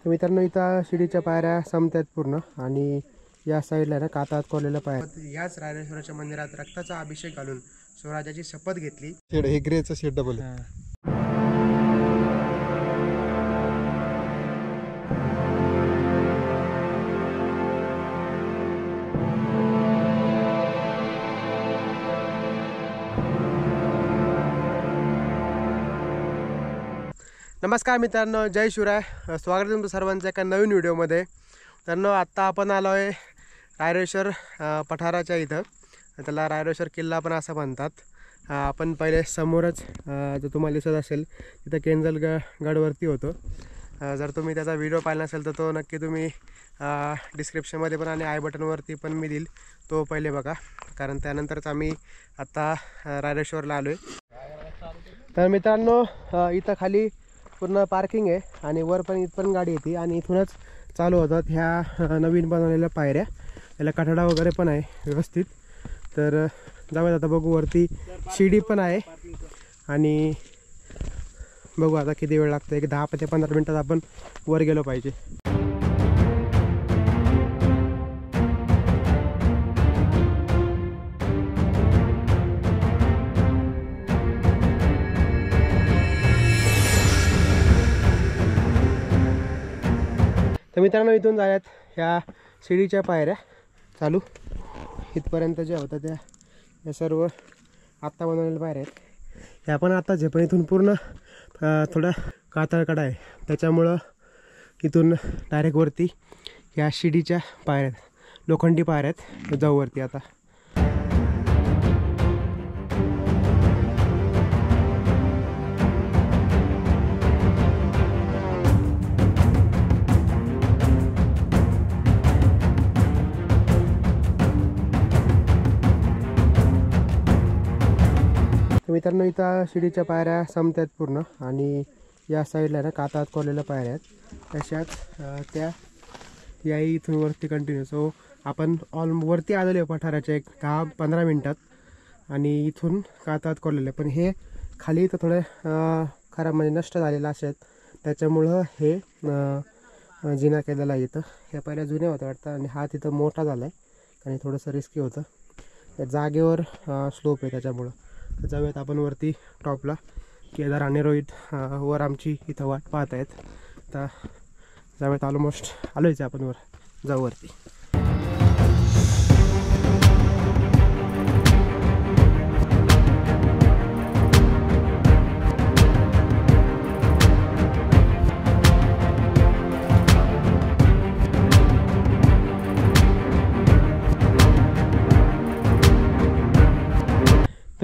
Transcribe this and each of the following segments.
तर मित्रांनो इथं शिडीच्या पायऱ्या संपतात पूर्ण आणि या साईडला ना कातात कोरलेल्या पायऱ्या. याच रायरेश्वराच्या मंदिरात रक्ताचा अभिषेक घालून स्वराज्याची शपथ घेतली. हे ग्रेचं शेड डबल नमस्कार मित्रांनो, जय शिवराय. स्वागत आहे तुमचं सर्वांचं एका नवीन व्हिडिओमध्ये. तर आत्ता आपण आलो आहे रायरेश्वर पठाराच्या इथं. त्याला रायरेश्वर किल्ला पण असं म्हणतात. आपण पहिले समोरच जो तुम्हाला दिसत असेल तिथं केंजल गडवरती होतो. जर तुम्ही त्याचा व्हिडिओ पाहिला नसेल तर तो नक्की तुम्ही डिस्क्रिप्शनमध्ये पण आणि आय बटनवरती पण मी देईल, तो पहिले बघा. कारण त्यानंतरच आम्ही आत्ता रायरेश्वरला आलो आहे. तर मित्रांनो इथं खाली पूर्ण पार्किंग आहे आणि वर पण इथपर्यंत गाडी येते आणि इथूनच चालू होतात ह्या नवीन बनवलेल्या पायऱ्या. याला कठडा वगैरे पण आहे व्यवस्थित. तर जाऊयात आता, बघू. वरती शिडी पण आहे आणि बघू आता किती वेळ लागतो. एक 10 ते 15 मिनटात आपण वर गेलो पाहिजे. तर मित्रांनो इथून जाऊयात ह्या शिडीच्या पायऱ्या चालू इथपर्यंत ज्या होत्या त्या या सर्व आत्ता बनवलेल्या पायऱ्या आहेत. ह्या पण आत्ताच आहे, पण इथून पूर्ण थोडा कातळकडा आहे, त्याच्यामुळं इथून डायरेक्ट वरती ह्या शिडीच्या पायऱ्या आहेत, लोखंडी पायऱ्या आहेत. जाऊ वरती आता. मित्रांनो इथं शिडीच्या पायऱ्या संपतात पूर्ण आणि या साईडला ना कातात कोरलेल्या पायऱ्या आहेत. तशाच त्या या इथून वरती कंटिन्यू. सो आपण वरती आलेलो आहे पठाराच्या एक 10-15 मिनटात आणि इथून कातात कोरलेले. पण हे खाली तर थोडे खराब म्हणजे नष्ट झालेलं असेल, त्याच्यामुळं हे जिना केलेला आहे इथं. ह्या पायऱ्या जुन्या होत्या वाटतं आणि हा तिथं मोठा झाला आहे आणि थोडंसं रिस्की होतं. या जागेवर स्लोप आहे त्याच्यामुळं. जाऊयात आपण वरती टॉपला. केदार आणि रोहित वर आमची इथं वाट पाहत आहेत. तर जाऊयात, ऑलमोस्ट आलोयच आपण वर. जाऊ वरती.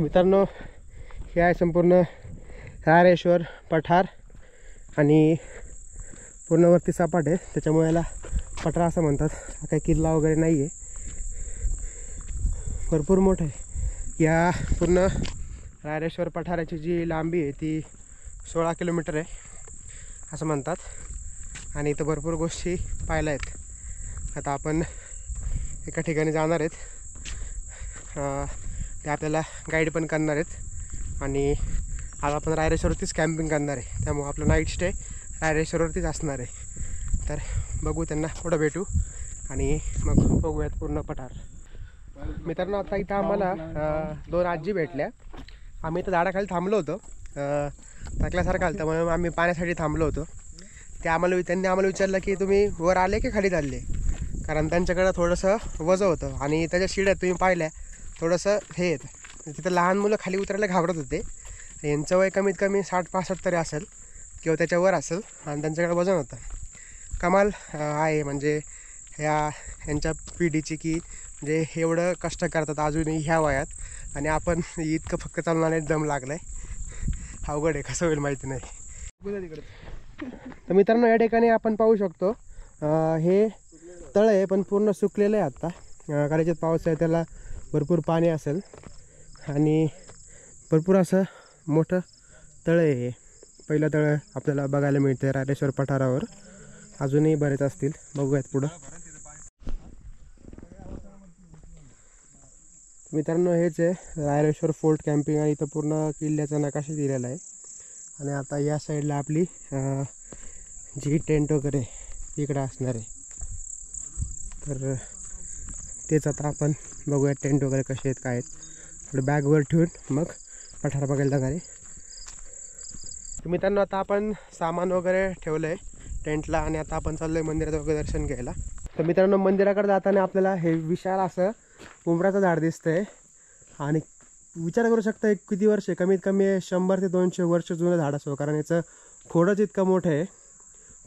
मित्रांनो हे आहे संपूर्ण रायरेश्वर पठार आणि पूर्णवरती सपाट आहे, त्याच्यामुळे याला पठार असं म्हणतात. काही किल्ला वगैरे नाही आहे, भरपूर मोठं आहे. या पूर्ण रायरेश्वर पठाराची जी लांबी आहे ती 16 किलोमीटर आहे असं म्हणतात आणि इथं भरपूर गोष्टी पाहिल्या आहेत. आता आपण एका ठिकाणी जाणार आहेत, ते आपल्याला गाईड पण करणार आहेत आणि आज आपण रायरेश्वरवरतीच कॅम्पिंग करणार आहे, त्यामुळं आपलं नाईट स्टे रायरेश्वरवरतीच असणार आहे. तर बघू, त्यांना पुढं भेटू आणि मग बघूयात पूर्ण पठार. मित्रांनो आता इथं आम्हाला 2 आजी भेटल्या. आम्ही इथं झाडाखाली थांबलो होतो, थकल्यासारखं आलं म्हणून आम्ही पाण्यासाठी थांबलो होतो. त्यांनी आम्हाला विचारलं की तुम्ही वर आले की खाली चालले, कारण त्यांच्याकडं थोडंसं वजं होतं आणि त्याच्या शिड्यात तुम्ही पाहिल्या थोडंसं हे येतं. तिथं लहान मुलं खाली उतरायला घाबरत होते. यांचं वय कमीत कमी 60-65 तरी असेल किंवा त्याच्यावर असेल आणि त्यांच्याकडे वजन होतं. कमाल आहे म्हणजे यांच्या पिढीची, की म्हणजे एवढं कष्ट करतात अजूनही ह्या वयात आणि आपण इतकं फक्त चालणार दम लागला आहे. अवघड आहे, कसं होईल माहिती नाही. तर मित्रांनो या ठिकाणी आपण पाहू शकतो हे तळ आहे, पण पूर्ण सुकलेलं आहे आत्ता. कदाचित पाऊस आहे, त्याला भरपूर पाणी असेल आणि भरपूर असं मोठं तळ आहे हे. पहिलं तळ आपल्याला बघायला मिळते रायरेश्वर पठारावर. अजूनही बरेच असतील, बघूयात पुढं. मित्रांनो हेच आहे रायरेश्वर फोर्ट कॅम्पिंग आणि इथं पूर्ण किल्ल्याचा नकाशा दिलेला आहे. आणि आता या साईडला आपली जी टेंट वगैरे इकडं असणार आहे. तर तेच आता आपण बघूया टेंट वगैरे कसे आहेत काय आहेत. थोडं बॅगवर ठेवून मग पठार बघायला जाणार आहे. तर मित्रांनो आता आपण सामान वगैरे ठेवलं आहे टेंटला आणि आता आपण चाललो आहे मंदिरात वगैरे दर्शन घ्यायला. तर मित्रांनो मंदिराकडे जाताना आपल्याला हे विशाल असं उंबराचं झाड दिसतंय आणि विचार करू शकता एक किती वर्ष आहे, कमीत कमी 100 ते 200 वर्ष जुनं झाड असो, कारण याचं खोडच इतकं मोठं आहे.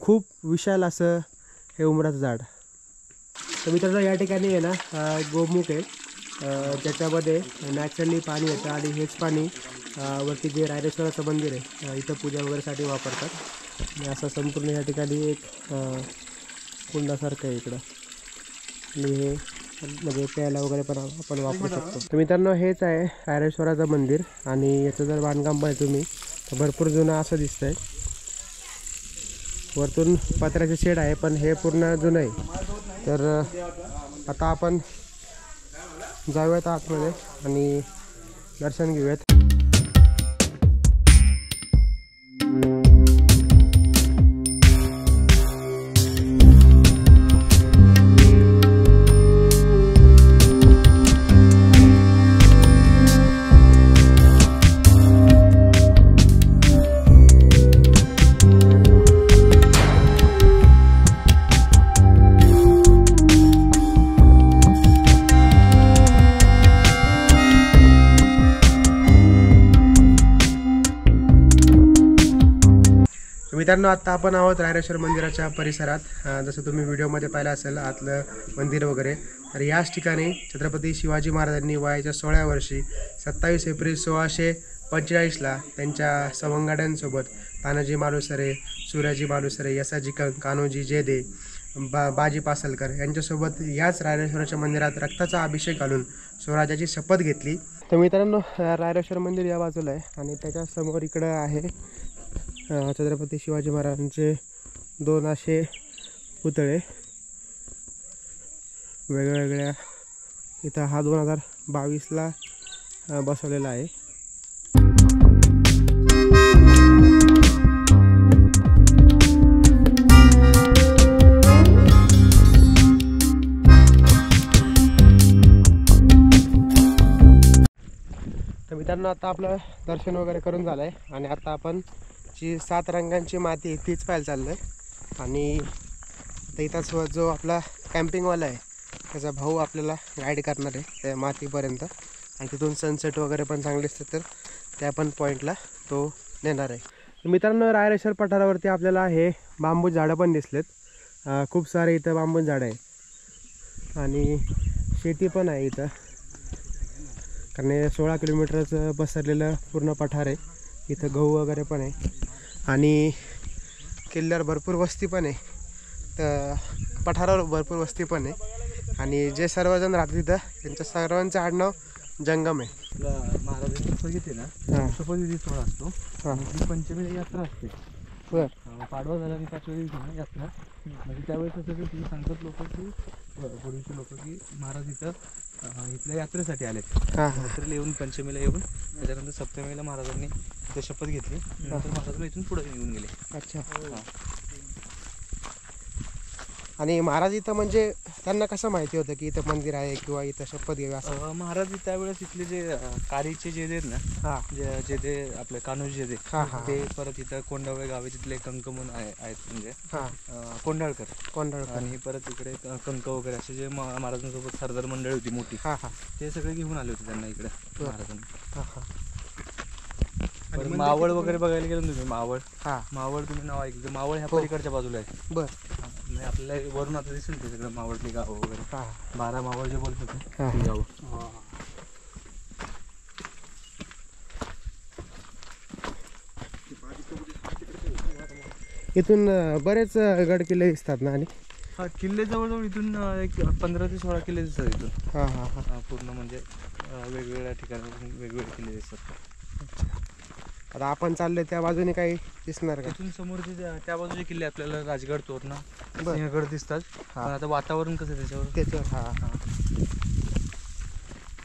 खूप विशाल असं हे उंबराचं झाड. तर मित्रांनो या ठिकाणी आहे ना गोमुख आहे, ज्याच्यामध्ये नॅचरली पाणी येतं आणि हेच पाणी वरती जे रायरेश्वराचं मंदिर आहे इथं पूजा वगैरेसाठी वापरतात. आणि असं संपूर्ण या ठिकाणी एक कुंडासारखं आहे इकडं आणि हे म्हणजे प्यायला वगैरे पण आपण वापरू शकतो. तर मित्रांनो हेच आहे रायरेश्वराचं मंदिर आणि याचं जर बांधकाम पाहिजे तुम्ही तर भरपूर जुनं असं दिसतंय. वरतून पत्र्याचे शेड आहे पण हे पूर्ण जुनं आहे. तर आता आपण जाऊयात आतमध्ये आणि दर्शन घेऊयात. मित्रांनो आता आपण आहोत रायरेश्वर मंदिराच्या परिसरात. जसं तुम्ही व्हिडिओमध्ये पाहिलं असेल आतलं मंदिर वगैरे. तर याच ठिकाणी छत्रपती शिवाजी महाराजांनी वयाच्या 16व्या वर्षी 27 एप्रिल 1645ला त्यांच्या सवंगड्यांसोबत तानाजी मालुसरे, सूर्याजी मालुसरे, यसाजी कान्होजी जेदे, बाजी पासलकर यांच्यासोबत याच रायरेश्वराच्या मंदिरात रक्ताचा अभिषेक घालून स्वराज्याची शपथ घेतली. तर मित्रांनो रायरेश्वर मंदिर या बाजूला आहे आणि त्याच्या समोर इकडं आहे छत्रपती शिवाजी महाराजांचे 2 असे पुतळे वेगवेगळ्या. इथं हा 2022ला बसवलेला आहे. तर मित्रांनो आता आपलं दर्शन वगैरे करून झालं आहे आणि आता आपण जी 7 रंगांची माती आहे तीच पाहायला चाललं आहे. आणि आता इथंच जो आपला कॅम्पिंगवाला आहे त्याचा भाऊ आपल्याला गाईड करणार आहे त्या मातीपर्यंत आणि तिथून सनसेट वगैरे पण चांगले असतात तर त्या पण पॉईंटला तो नेणार आहे. तर मित्रांनो रायरेश्वर पठारावरती आपल्याला हे बांबू झाडं पण दिसलेत. खूप सारे इथं बांबू झाडं आहे आणि शेती पण आहे इथं, कारण हे 16 किलोमीटरचं पसरलेलं पूर्ण पठार आहे. इथं गहू वगैरे पण आहे आणि किल्ल्यावर भरपूर वस्ती पण आहे. तर पठारावर भरपूर वस्ती पण आहे आणि जे सर्वजण राहतात तिथं त्यांच्या सर्वांचं आडनाव जंगम आहे. महाराजांची शपथ घेते ना, शपथविधी सोहळा असतो. पंचमी यात्रा असते. बरं पाडवा झाला आणि 5व्या दिवशी ना यात्रा. म्हणजे त्यावेळेस असं की तुम्ही सांगतात लोक की पूर्वीचे लोक की महाराज इथं इथल्या यात्रेसाठी आलेत. यात्रेला येऊन पंचमीला येऊन त्याच्यानंतर सप्तमीला महाराजांनी इथं शपथ घेतली. नंतर महाराजांना इथून पुढे निघून गेले. अच्छा. आणि महाराज इथं म्हणजे त्यांना कसं माहिती होतं की इथं मंदिर आहे किंवा इथं शपथ घ्यावी असं? महाराज त्यावेळेस इथले जे कारीचे जे आहेत ना, जे ते आपले कान्होजी जे ते परत इथं कोंडावळे गावे तिथले कंक म्हणून आहेत म्हणजे कोंडाळकर आणि परत इकडे कंक वगैरे असे जे महाराजांसोबत सरदार मंडळी होती मोठी, ते सगळे घेऊन आले होते त्यांना इकडे महाराजांनी. मावळ वगैरे बघायला गेलं तुम्ही, मावळ तुम्ही नाव ऐकलं? मावळ ह्या पलीकडच्या बाजूला आहे. बरं आपल्याला वरून आता दिसेल ते सगळं मावळतली गावं वगैरे. 12 मावळ जे बोलत होते गाव. इथून बरेच गड किल्ले दिसतात ना? आणि किल्ले जवळजवळ इथून एक 15 ते 16 किल्ले दिसतात इथून. पूर्ण म्हणजे वेगवेगळ्या ठिकाणी वेगवेगळे किल्ले दिसतात. आता आपण चाललोय त्या बाजूने काही दिसणार का? इथून समोरचे त्या बाजूचे किल्ले आपल्याला राजगड, तोरणा, सिंहगड दिसतात. पण आता वातावरण कसं त्याच्यावर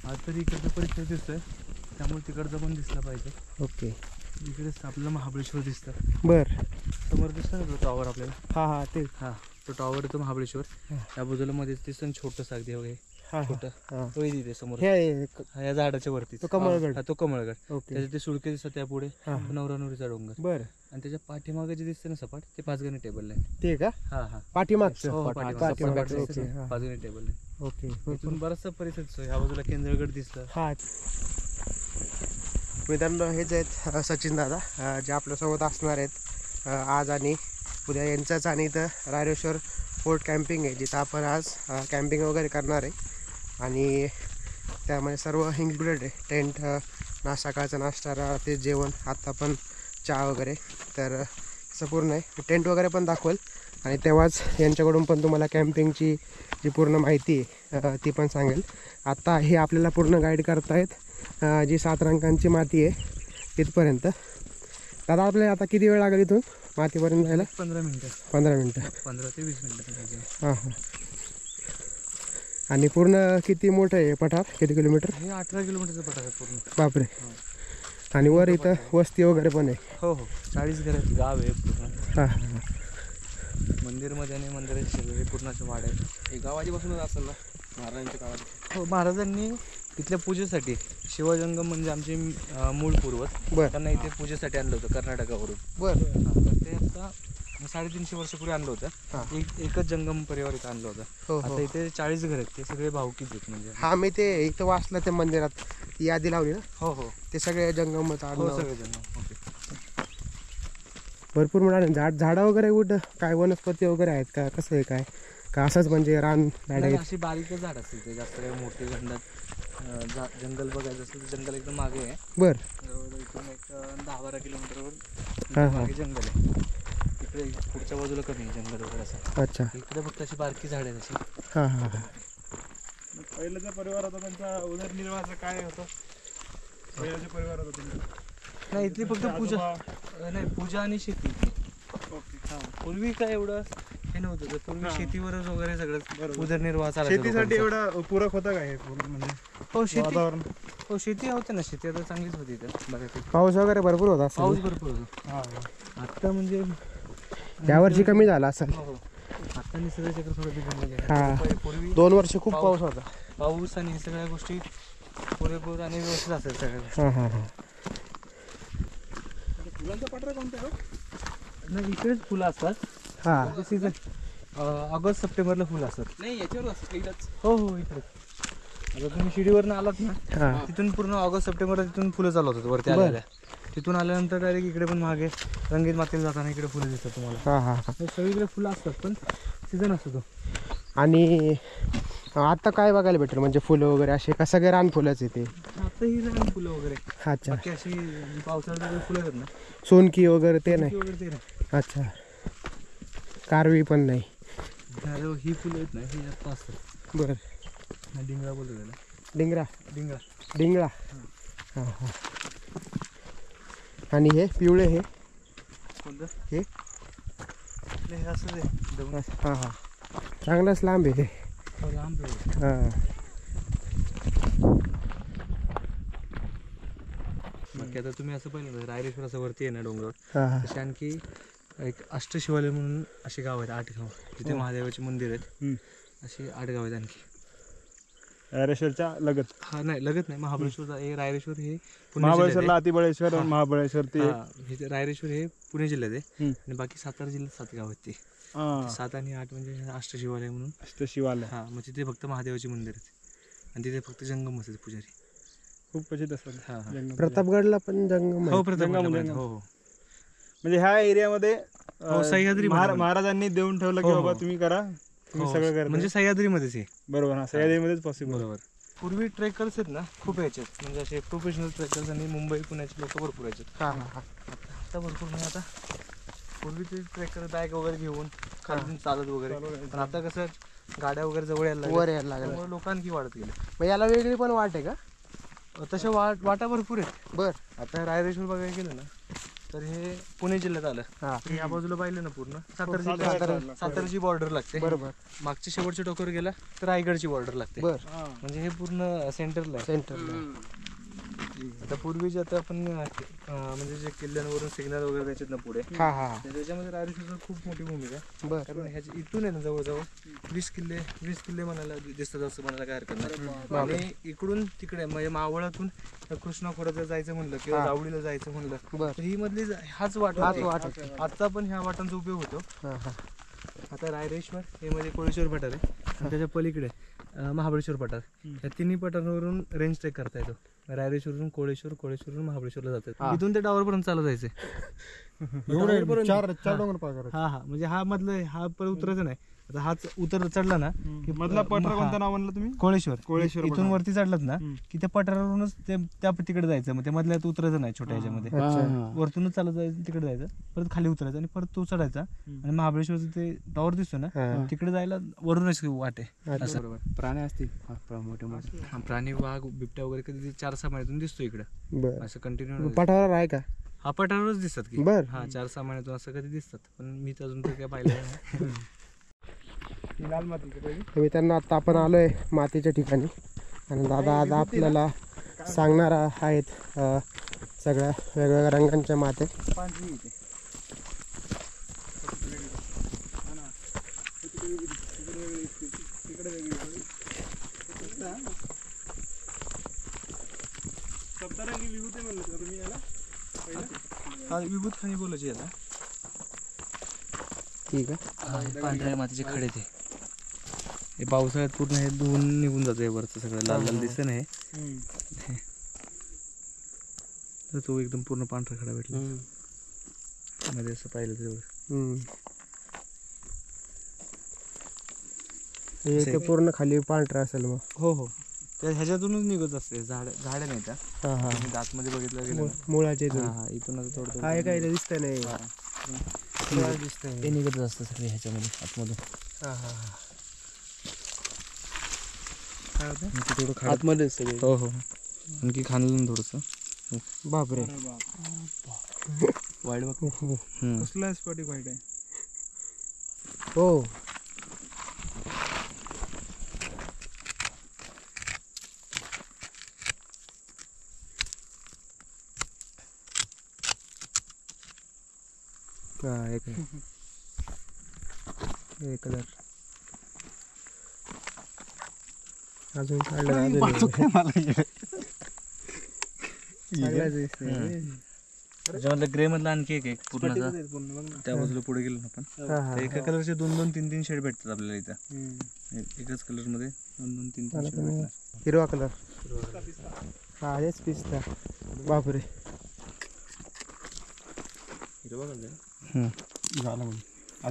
आज तरी इकडचं परिसर दिसतोय त्यामुळे तिकडचं पण दिसलं पाहिजे. ओके. इकडेच आपल्याला महाबळेश्वर दिसतं. बरं समोर दिसतं ना टॉवर आपल्याला? ते तो टॉवर येतो महाबळेश्वर. त्या बाजूला मध्ये दिसतं छोटंसं अगदी वगैरे हा छोटं हा. तो तिथे समोर हे हा, या झाडाच्या वरती तो कमळगड. हा, तो कमळगड. ओके. त्याच्या ते सुळके दिसतात त्या पुढे हा. नवरा नवरीचा डोंगर. बरं आणि त्याच्या पाठीमागे जे दिसतं ना सपाट ते पाचगणी टेबल लाईन. ते का हा हा पाठीमागचं हो, पाठीमागचं. ओके हा. Panchgani table line. ओके इथून बराचसा परिसर दिसतो. ह्या बाजूला केंद्रगड दिसतं. हा. मित्रांनो हेच आहेत सचिन दादा जे आपल्यासोबत असणार आहेत आज आणि उद्या यांचंच. आणि इथं रायरेश्वर फोर्ट कॅम्पिंग आहे जिथं आपण आज कॅम्पिंग वगैरे करणार आहे. आणि त्यामध्ये सर्व इन्क्लुडेड आहे. टेंट, सकाळचा नाश्ता, रात्री जेवण, आत्ता पण चहा वगैरे. तर असं पूर्ण आहे. टेंट वगैरे पण दाखवेल आणि तेव्हाच यांच्याकडून पण तुम्हाला कॅम्पिंगची जी पूर्ण माहिती आहे ती पण सांगेल. आत्ता हे आपल्याला पूर्ण गाईड करतायत जी 7 रंगांची माती आहे तिथपर्यंत. दादा आपल्याला आता किती वेळ लागेल इथून मातीपर्यंत जायला? 15 मिनिटं 15 मिनटं 15 ते 20 मिनिटं. हां हां. आणि पूर्ण किती मोठं आहे पठार? किती किलोमीटर? हे 18 किलोमीटरचं पठार आहे पूर्ण. बापरे. आणि वर इथं वस्ती वगैरे पण आहे? हो हो 40 घरात गाव आहे पूर्ण. हां हां. मंदिरमध्ये आणि मंदिराचे सगळे पूर्ण असे वाडे आहेत. हे गाव आधीपासूनच असेल ना महाराजांच्या काळात? हो, महाराजांनी इथल्या पूजेसाठी शिवजंगम म्हणजे आमचे मूळ पूर्वज बरं. त्यांना इथे पूजेसाठी आणलं होतं कर्नाटकावरून. बरं. तर ते आता 350 वर्षापूर्वी आणलं हां. होतं. एकच जंगम परिवार इथं आणलं होतं. हो आता हो. इथे 40 घर आहेत. ते सगळे भावकीच आहेत म्हणजे. हा मी ते इथं वाचलं त्या मंदिरात ती यादी लावली ना. हो हो ते सगळे जंगमच हो आणलं. सगळे जंगम. ओके. भरपूर मिळाले. झाडं वगैरे कुठं काय वनस्पती वगैरे आहेत का? कसं आहे काय का असंच म्हणजे रान झाड आहेत? अशी बारीकच झाड असतील ते, जास्त काही मोठे घंडात. जंगल बघायचं असेल तर जंगल एकदम मागे आहे. बरं. जवळजवळ इथून एक 10-12 किलोमीटरवर हां हां. मागे जंगल आहे. इकडे पुढच्या बाजूला कमी आहे जंगल वगैरे असं. अच्छा. इकडे फक्त अशी बारकी झाडे आहेत अशी. हां हां हां. पहिला जो परिवार होता त्यांचा उदरनिर्वाहाचं काय होतं? पहिला जो परिवार होता त्यांचा नाही इथली फक्त पूजा नाही, पूजा आणि शेती. हां, पूर्वी काय एवढं हे नव्हतं. तर पूर्वी शेतीवरच वगैरे सगळं उदरनिर्वाह चालायचा शेतीसाठी लोकांचा. एवढा पूरक होता का हे पूर्ण म्हणजे हो शेती. वातावरण? हो शेती होते ना. शेती आता चांगलीच होती इथं बऱ्यापैकी. पाऊस वगैरे भरपूर होता पाऊस असेल? भरपूर होतो. हां आता म्हणजे यावर्षी कमी झाला असेल. हो हो. आता निसर्ग चक्र थोडं बिघडलेलं हां. आहे. पूर्वी 2 वर्ष खूप पाऊस होता. पाऊस आणि हे सगळ्या गोष्टी पुरेपूर आणि व्यवस्थित असेल सगळ्या गोष्टी. हां हां हां. फुलांचा पठार कोणता आहे? नाही इकडेच फुलं असतात. हां. सीझन ऑगस्ट सप्टेंबरला फुलं असतात. नाही याच्यावर असं इथंच. हो हो इकडेच. आता तुम्ही शिडीवरनं आलात ना हां. तिथून पूर्ण ऑगस्ट सप्टेंबर तिथून फुलं चालू होतात वरती आलेल्या. तिथून आल्यानंतर डायरेक्ट इकडे पण मागे रंगीत मातीला जाताना इकडे फुलं दिसतात तुम्हाला. हां हां हां. हे सगळीकडे फुलं असतात पण सीझन असतो तो. आणि आता काय बघायला भेटेल म्हणजे फुलं वगैरे असे का सगळे रान फुलंच येते? आता ही रान फुलं वगैरे. अच्छा. बाकी अशी जी पावसाळ्यात वगैरे फुलं आहेत ना सोनकी वगैरे ते नाही? ती वगैरे ते नाही. अच्छा. कारवी पण नाही? अरे ही फुलं आहेत ना ही जास्त असतात. बरं. डिंगळा बोलतो त्याला. डिंगरा? डिंगळा. डिंगळा. हां हां. आणि हे पिवळे हे? कोणतं हे? हे असं आहे. हां हां. चांगलंच लांब आहे हे. लांब आहे. हां. बाकी आता तुम्ही असं पाहिलं ना रायरेश्वर असं वरती आहे ना डोंगरावर हां हां. तसे आणखी एक अष्टशिवालय म्हणून असे गाव आहेत. 8 गाव तिथे महादेवाचे मंदिर आहेत. असे 8 गाव आहेत आणखी रायरेश्वरच्या लगत. हा नाही लगत नाही. महाबळेश्वर हे रायरेश्वर हे पुणे महाबळेश्वरला अतिबळेश्वर, महाबळेश्वर ते हे रायरेश्वर हे पुणे जिल्ह्यात आहे. आणि बाकी सातारा जिल्ह्यात 7 गाव आहेत ते. 7 आणि 8 म्हणजे अष्टशिवालय म्हणून. शिवालय. हा मग तिथे फक्त महादेवाचे मंदिर आहेत आणि तिथे फक्त जंगम असतात पुजारी. खूप क्वचित असतात. हा हा. प्रतापगडला पण जंगम हो आहे? प्रतापगड. हो हो. म्हणजे ह्या एरियामध्ये हो, सह्याद्री महाराजांनी देऊन ठेवलं की हो, बाबा हो. तुम्ही करा, तुम्ही हो, सगळं करा. म्हणजे सह्याद्रीमध्येच आहे. बरोबर. हा सह्याद्रीमध्येच पॉसिबल. बरोबर. पूर्वी ट्रेकर्स आहेत ना खूप यायचे म्हणजे असे प्रोफेशनल ट्रेकर्स आणि मुंबई पुण्याचे लोक भरपूर यायचे. हां हां हां. आता भरपूर नाही. आता पूर्वी ते ट्रेकर बॅग वगैरे घेऊन खालून चालत वगैरे. पण आता कसं गाड्या वगैरे जवळ यायला लागल्या. वर यायला लागलं. त्यामुळे लोक आणखी वाढत गेले. मग याला वेगळी पण वाट आहे का? तशा वाटा भरपूर आहेत. बरं. आता रायरेश्वर बघायला गेलं ना तर हे पुणे जिल्ह्यात आलं. हां. तर या बाजूला पाहिलं ना पूर्ण सातारा सातारा जिल्ह्यात साताराची बॉर्डर लागते. बरोबर. मागच्या शेवटच्या टोकावर गेला तर रायगडची बॉर्डर लागते. बरं. म्हणजे हे पूर्ण सेंटरला आहे. सेंटरला. आता पूर्वी जे आता आपण म्हणजे जे किल्ल्यांवरून सिग्नल वगैरे द्यायचे ना पुढे हा हा तर त्याच्यामध्ये रायरेश्वरचं खूप मोठी भूमिका आहे. बर कारण ह्याच्या इथून आहे ना जवळजवळ 20 किल्ले म्हणायला दिसतात असं म्हणायला काय हरकत नाही. आणि इकडून तिकडे म्हणजे मावळातून कृष्णा खोऱ्यात जायचं म्हणलं किंवा जावळीला जायचं म्हणलं बर तर ही मधली हाच वाट होती. आजचा पण ह्या वाटांचा उपयोग होतो. हा हा आता रायरेश्वर हे म्हणजे कोळेश्वर पठार आहे आणि त्याच्या पलीकडे महाबळेश्वर पठार या तिन्ही पठारावरून रेंज ट्रेक करता येतो. रायरेश्वरून कोळेश्वरून महाबळेश्वरला जातात. इथून ते टावरपर्यंत चालत जायचे. चार डोंगर पार हा हा म्हणजे हा मधलं हा परत उतरायचं नाही. आता हाच उतर चढला ना की मधला पठार कोणतं नाव म्हणलं तुम्ही? कोळेश्वर इथून वरती चढलात ना की त्या पठारावरूनच ते त्या तिकडे जायचं. मग ते मधल्यात उतरायचं नाही छोट्या ह्याच्यामध्ये. वरतूनच चालत जायचं तिकडे जायचं परत खाली उतरायचं आणि परत तो चढायचा आणि महाबळेश्वरचं ते टॉवर दिसतो ना तिकडे जायला वरूनच वाट आहे. असं प्राणी असतील मोठे मोठे प्राणी वाघ बिबट्या वगैरे कधी 4-6 महिन्यातून दिसतो इकडे बर असं कंटिन्यू. पठारावर आहे का? हा पठारावरच दिसतात की बर हा 4-6 महिन्यातून असं कधी दिसतात पण मी तर अजून तर काय पाहिलं नाही. लाल माती तर मित्रांनो आता आपण आलोय मातीच्या ठिकाणी आणि दादा आज आपल्याला सांगणार आहेत सगळ्या वेगवेगळ्या रंगांच्या माते. पांढरी इथे तिकडे वेगळी सप्तरंगी विभूती म्हणलं का तुम्ही याला पहिलं? हा विभूत खाणी बोलायची याला. ठीक आहे. पांढऱ्या मातीचे खडे ते हे पावसाळ्यात पूर्ण हे धुवून निघून जातं. हे वरचं सगळं लाल लाल दिसतं ना हे तर तो एकदम पूर्ण पांढरा खडा भेटला मध्ये असं पाहिलं तेवढं. हे ते पूर्ण खाली पांढरा असेल मग. हो हो त्या ह्याच्यातूनच निघत असते. झाडे नाही त्या हा हा दातमध्ये बघितलं गेलं ना. मुळाचे हा इथूनच थोडं काय काय दिसतंय नाही मुळा दिसतंय. ते निघतच असतं सगळे ह्याच्यामध्ये आतमधून. हा हा हा काय होतं थोडं आतमध्ये सगळे. हो हो आणखी खाणलं थोडंसं. बापरे वाईट बघ. कसला स्पॉटिक व्हाईट आहे? हो हा एक कलर अजून काढलं त्याच्यामधलं ग्रे मधला आणखी एक पूर्ण त्या बाजूला पुढे गेलो ना आपण तर एका कलरचे 2-2-3-3 शेड भेटतात आपल्याला इथं. एकच कलर मध्ये 2-2-3-3 शेड भेटतात. हिरवा कलर हा हेच पिस्ता. बापरे हिरवा कलर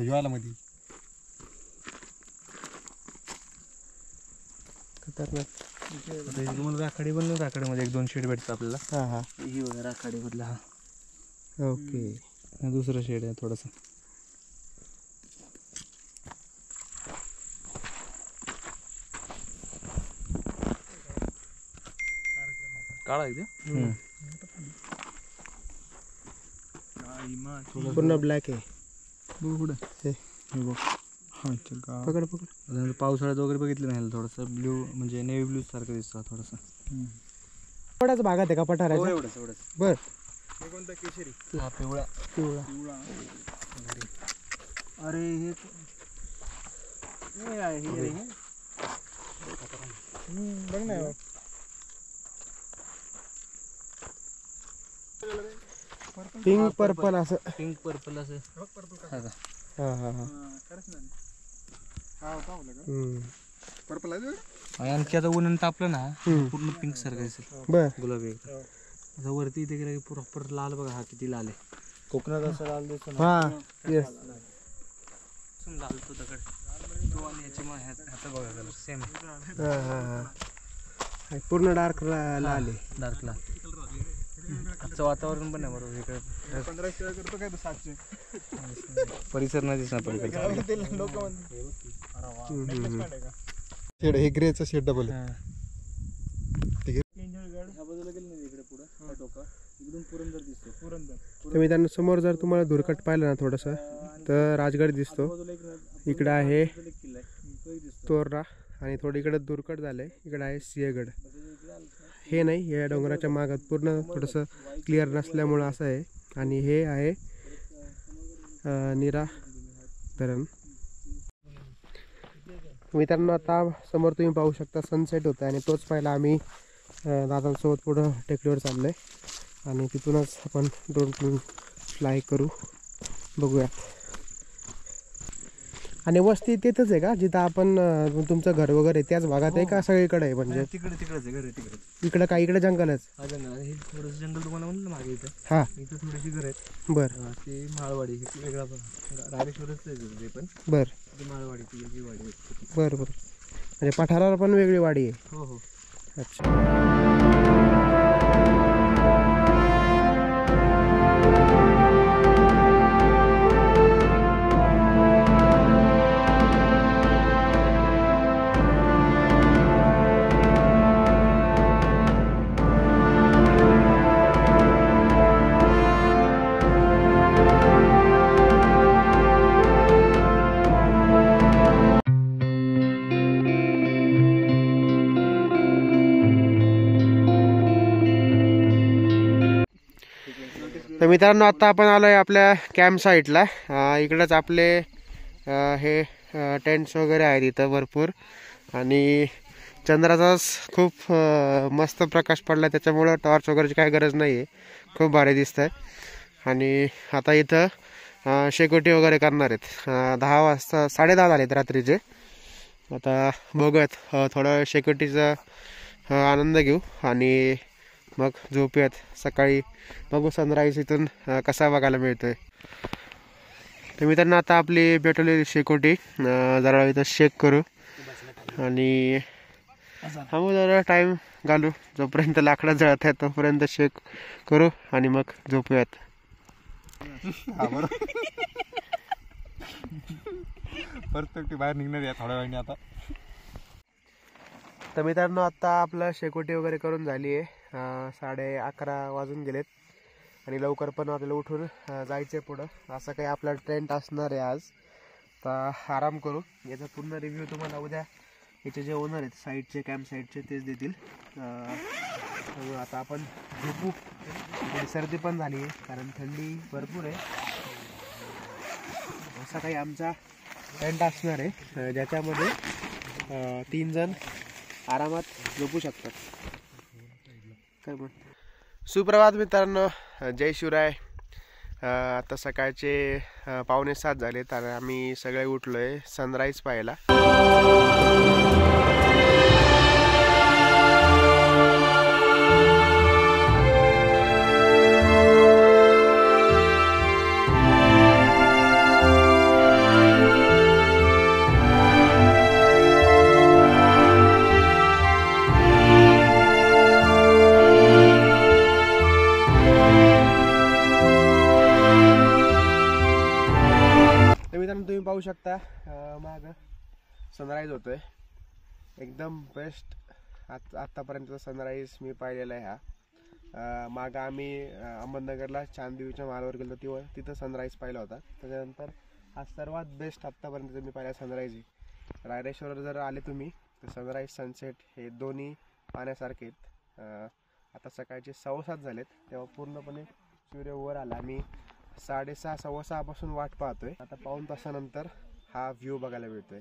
ज्वालामध्ये खतरनाक. तुम्हाला राखाडी बनलं राखाडीमध्ये 1-2 शेड भेटतात आपल्याला. हा हा ही बघा राखाडी मधला हा ओके. दुसरा शेड आहे थोडासा. काळा आहे ते पूर्ण ब्लॅक आहे. कुठे पकड पकड. पावसाळ्यात वगैरे बघितलं नाही थोडंसं ब्ल्यू म्हणजे नेव्ही ब्ल्यू सारखं दिसतं थोडंसं. थोड्याच भागात आहे का पठाराच्या? एवढंच बर हे कोणता केशरी? हा पिवळा. पिवळा. अरे हे बघ ना पिंक पर्पल असं. पिंक पर्पल असं. हा हा हा खरंच ना. हा होता आपलं का हम्म. पर्पल आहे आणि आणखी आता ऊन तापलं ना पूर्ण पिंक सारखं दिसेल. बर गुलाबी एकदम. असं वरती इथे गेलं की प्रॉपर लाल बघा हा किती लाल आहे. कोकणात असं लाल दिसतो ना. हा येस. लाल तो दगड तो आणि ह्याचा बघा कलर सेम. हा हा हा पूर्ण डार्क लाल आहे. डार्क लाल. आजचं वातावरण पण आहे बरोबर इकडे. 1500 करतो काय 700 परिसर नाही दिसणार पलीकडे. लोक शेड हे ग्रेचं शेड डबल आहे. ह्या बाजूला गेलं नाही इकडे पुढं टोका एकदम पुरंदर दिसतो. पुरंदर तर मित्रांनो समोर जर तुम्हाला धुरकट पाहिलं ना थोडंसं तर राजगड दिसतो. इकडं आहे किल्ला आहे तो दिसतो. तोरणा आणि थोडं इकडं दुर्कट झालंय. इकडं आहे सिंहगड. हे नाही, या डोंगराच्या मागात पूर्ण थोडंसं क्लिअर नसल्यामुळं असं आहे. आणि हे आहे नीरा धरण. मित्रांनो आता समोर तुम्ही पाहू शकता सनसेट होतं आणि तोच पहिला आम्ही दादांसोबत पुढं टेकडीवर चाललो आहे आणि तिथूनच आपण ड्रोन फ्लाय करू, बघूयात. आणि वस्ती तिथंच आहे का जिथं आपण तुमचं घर वगैरे त्याच भागात आहे का सगळीकडे आहे? म्हणजे तिकडेच आहे घर, तिकडे इकडं काय इकडे जंगलच? हा जंगल, हे थोडंसं जंगल तुम्हाला म्हणलं मागे इथं. हां इथं थोडीशी घर आहेत. बरं ते माळवाडी, हे वेगळा पण रायरेश्वरच आहे ते पण. बरं ती माळवाडी, ती वेगळी वाडी आहे. बरं बरं. म्हणजे पठारावर पण वेगळी वाडी आहे? हो हो. अच्छा. तर मित्रांनो आता आपण आलो आहे आपल्या कॅम्प साईटला. इकडंच आपले हे टेंट्स वगैरे आहेत इथं भरपूर. आणि चंद्राचाच खूप मस्त प्रकाश पडला, त्याच्यामुळं टॉर्च वगैरेची काय गरज नाही आहे. खूप भारी दिसत आहे. आणि आता इथं शेकोटी वगैरे करणार आहेत. 10 वाजता 10:30 झालेत रात्रीचे. आता बघूयात, थोडं शेकोटीचा आनंद घेऊ आणि मग झोपूयात. सकाळी बघू सनराईज इथून कसा बघायला मिळतोय. तर मित्रांनो आता आपली पेटवलेली शेकोटी जरा इथं शेक करू आणि थांबू, जरा टाईम घालू. जोपर्यंत लाकडं जळत आहेत तोपर्यंत शेक करू आणि मग झोपूयात. परफेक्ट बाहेर निघणार आहे थोड्या वेळाने आता. तर मित्रांनो आता आपलं शेकोटी वगैरे करून झाली आहे. 11:30 वाजून गेलेत आणि लवकर पण आपल्याला उठून जायचं पुढं. असं काही आपला ट्रेंड असणार आहे आज. तर आराम करू. याचा पूर्ण रिव्ह्यू तुम्हाला उद्या याचे जे ओनर आहेत साईडचे, कॅम्प साईडचे, तेच देतील. आता आपण झोपू. सर्दी पण झाली आहे कारण थंडी भरपूर आहे. असा काही आमचा टेंट असणार आहे ज्याच्यामध्ये 3 जण आरामात झोपू शकतात. काय म्हण. सुप्रभात मित्रांनो, जय शिवराय. आता सकाळचे 6:45 झालेत आणि आम्ही सगळे उठलो आहे सनराईज पाहायला. तुम्ही पाहू शकता माग सनराईज होतोय. एकदम बेस्ट आत्तापर्यंतचा सनराईज मी पाहिलेला आहे हा. माग आम्ही अहमदनगरला चांददेवीच्या मालावर गेलो तेव्हा तिथं सनराईज पाहिला होता. त्याच्यानंतर हा सर्वात बेस्ट आत्तापर्यंत मी पाहिला सनराईज आहे. रायरेश्वरवर जर आले तुम्ही तर सनराईज सनसेट हे दोन्ही पाहण्यासारखे आहेत. आता सकाळचे 6:15 झालेत तेव्हा पूर्णपणे सूर्य वर आला. आम्ही 6:30 6:15 पासून वाट पाहतोय. आता पाऊण तासानंतर हा व्ह्यू बघायला मिळतोय.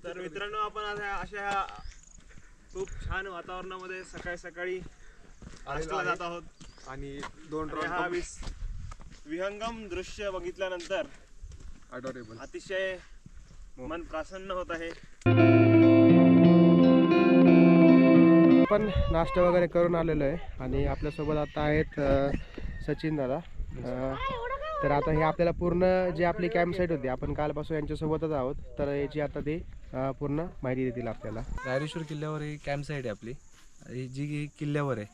तर मित्रांनो आपण अशा खूप छान वातावरणामध्ये सकाळी सकाळी नाश्त्याला जात आहोत. आणि 2 हा विहंगम दृश्य बघितल्यानंतर अडोरेबल अतिशय मन प्रसन्न होत आहे. आपण नाश्ता वगैरे करून आलेलो आहे आणि आपल्यासोबत आता आहेत सचिन दादा. तर आता हे आपल्याला पूर्ण जे आपली कॅम्प साईट होती, आपण कालपासून यांच्यासोबतच आहोत, तर याची आता ते पूर्ण माहिती देतील आपल्याला. रायरेश्वर किल्ल्यावर ही कॅम्प साईट आहे आपली, ही जी किल्ल्यावर आहे.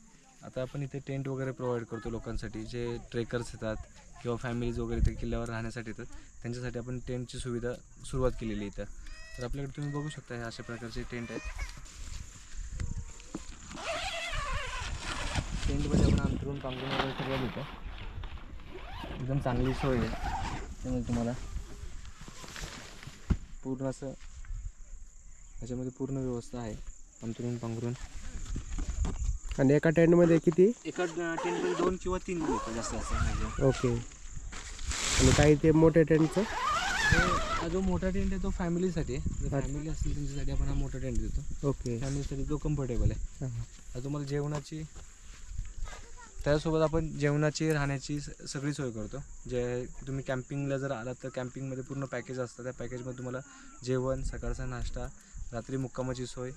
आता आपण इथे टेंट वगैरे प्रोव्हाइड करतो लोकांसाठी, जे ट्रेकर्स येतात किंवा फॅमिलीज वगैरे इथे किल्ल्यावर राहण्यासाठी येतात, त्यांच्यासाठी आपण टेंटची सुविधा सुरुवात केलेली इथं. तर आपल्याकडे तुम्ही बघू शकता हे अशा प्रकारचे टेंट आहेत. टेंटमध्ये आपण अंतरून पांघरून वगैरे सगळं देतो. एकदम चांगली सोय आहे, त्यामुळे तुम्हाला पूर्ण असं त्याच्यामध्ये पूर्ण व्यवस्था आहे अंतरून पांघरून. आणि एका टेंटमध्ये किती? एका टेंटमध्ये 2 किंवा 3 लोक जास्त असं म्हणजे. ओके. आणि काही ते मोठे टेंटचं? हा जो मोठा टेंट आहे तो फॅमिलीसाठी आहे. जर फॅमिली असतील त्यांच्यासाठी आपण हा मोठा टेंट देतो. ओके. फॅमिलीसाठी तो कम्फर्टेबल आहे. आता तुम्हाला जेवणाची, त्याच्यासोबत आपण जेवणाची राहण्याची सगळी सोय करतो. जे तुम्ही कॅम्पिंगला जर आलात तर कॅम्पिंगमध्ये पूर्ण पॅकेज असतं. त्या पॅकेजमध्ये तुम्हाला जेवण, सकाळचा नाश्ता, रात्री मुक्कामाची सोय,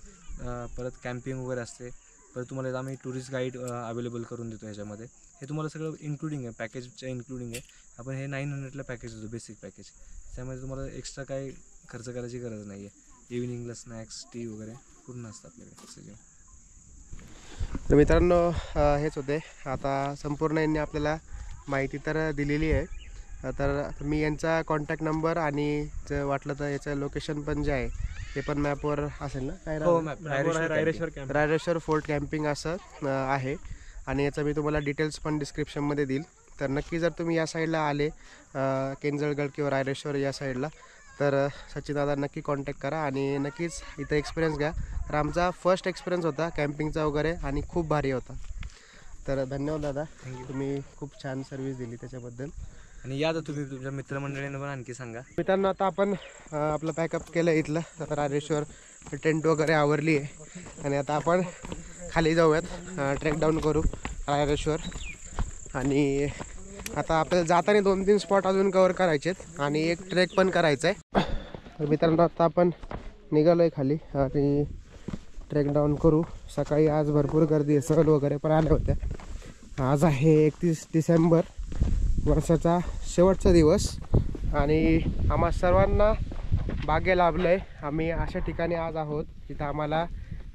परत कॅम्पिंग वगैरे असते. परत तुम्हाला आम्ही टुरिस्ट गाईड अवेलेबल करून देतो ह्याच्यामध्ये. हे तुम्हाला सगळं इन्क्लुडिंग आहे, पॅकेजच्या इन्क्लुडिंग आहे. आपण हे 900ला पॅकेज देतो, बेसिक पॅकेज. त्यामध्ये तुम्हाला एक्स्ट्रा काही खर्च करायची गरज नाही आहे. इव्हिनिंगला स्नॅक्स, टी वगैरे पूर्ण असतं आपल्याकडे सगळं. तर मित्रांनो, हेच होते. आता संपूर्ण यांनी आपल्याला माहिती तर दिलेली आहे. तर मी यांचा कॉन्टॅक्ट नंबर आणि जर वाटलं तर याचं लोकेशन पण जे आहे ते पण मॅपवर असेल ना? काय रायरेश्वर फोर्ट कॅम्पिंग असं आहे. आणि याचं मी तुम्हाला डिटेल्स पण डिस्क्रिप्शनमध्ये देईल. तर नक्की जर तुम्ही या साईडला आले, केंजळगड किंवा रायरेश्वर या साईडला, तर सचिन दादा नक्की कॉन्टॅक्ट करा आणि नक्कीच इथं एक्सपिरियन्स घ्या. तर आमचा फर्स्ट एक्सपिरियन्स होता कॅम्पिंगचा वगैरे आणि खूप भारी होता. तर धन्यवाद दादा, तुम्ही खूप छान सर्व्हिस दिली त्याच्याबद्दल. आणि या तर तुम्ही तुमच्या मित्रमंडळींना पण आणखी सांगा. मित्रांनो, आता आपण आपलं पॅकअप केलं इथलं. आता रायरेश्वर टेंट वगैरे आवरली आहे आणि आता आपण खाली जाऊयात, ट्रेक डाऊन करू रायरेश्वर. आणि आता आपल्याला जाताना 2-3 स्पॉट अजून कवर करायचे आहेत आणि एक ट्रेक पण करायचा आहे. तर मित्रांनो, आता आपण निघालो आहे खाली आणि ट्रेक डाऊन करू. सकाळी आज भरपूर गर्दी आहे, सहल वगैरे पण आल्या होत्या. आज आहे 31 डिसेंबर, वर्षाचा शेवटचा दिवस आणि आम्हा सर्वांना भाग्य लाभलं आहे. आम्ही अशा ठिकाणी आज आहोत जिथं आम्हाला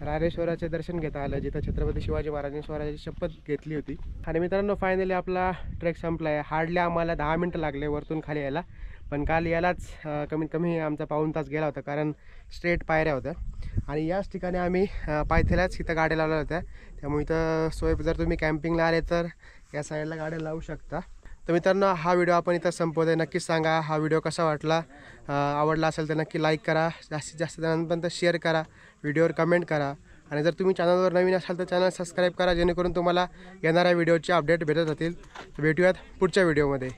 रायरेश्वराचे दर्शन घेता आलं, जिथं छत्रपती शिवाजी महाराजांनी स्वराज्याची शपथ घेतली होती. आणि मित्रांनो, फायनली आपला ट्रेक संपला आहे. हार्डली आम्हाला 10 मिनटं लागले वरतून खाली यायला, पण काल यालाच कमीत कमी आमचा पाऊण तास गेला होता, कारण स्ट्रेट पायऱ्या होत्या. आणि याच ठिकाणी आम्ही पायथ्यालाच इथं गाड्या लावल्या होत्या. त्यामुळे इथं सोय, जर तुम्ही कॅम्पिंगला आले तर या साईडला गाड्या लावू शकता. तर मित्रांनो, हा व्हिडिओ आपण इथं संपवतो आहे. नक्कीच सांगा हा व्हिडिओ कसा वाटला. आवडला असेल तर नक्की लाईक करा, जास्तीत जास्त जणांपर्यंत शेअर करा, व्हिडिओवर कमेंट करा. आणि जर तुम्ही चॅनलवर नवीन असाल तर चॅनल सबस्क्राईब करा, जेणेकरून तुम्हाला येणाऱ्या व्हिडिओचे अपडेट भेटत राहतील. तर भेटूयात पुढच्या व्हिडिओमध्ये.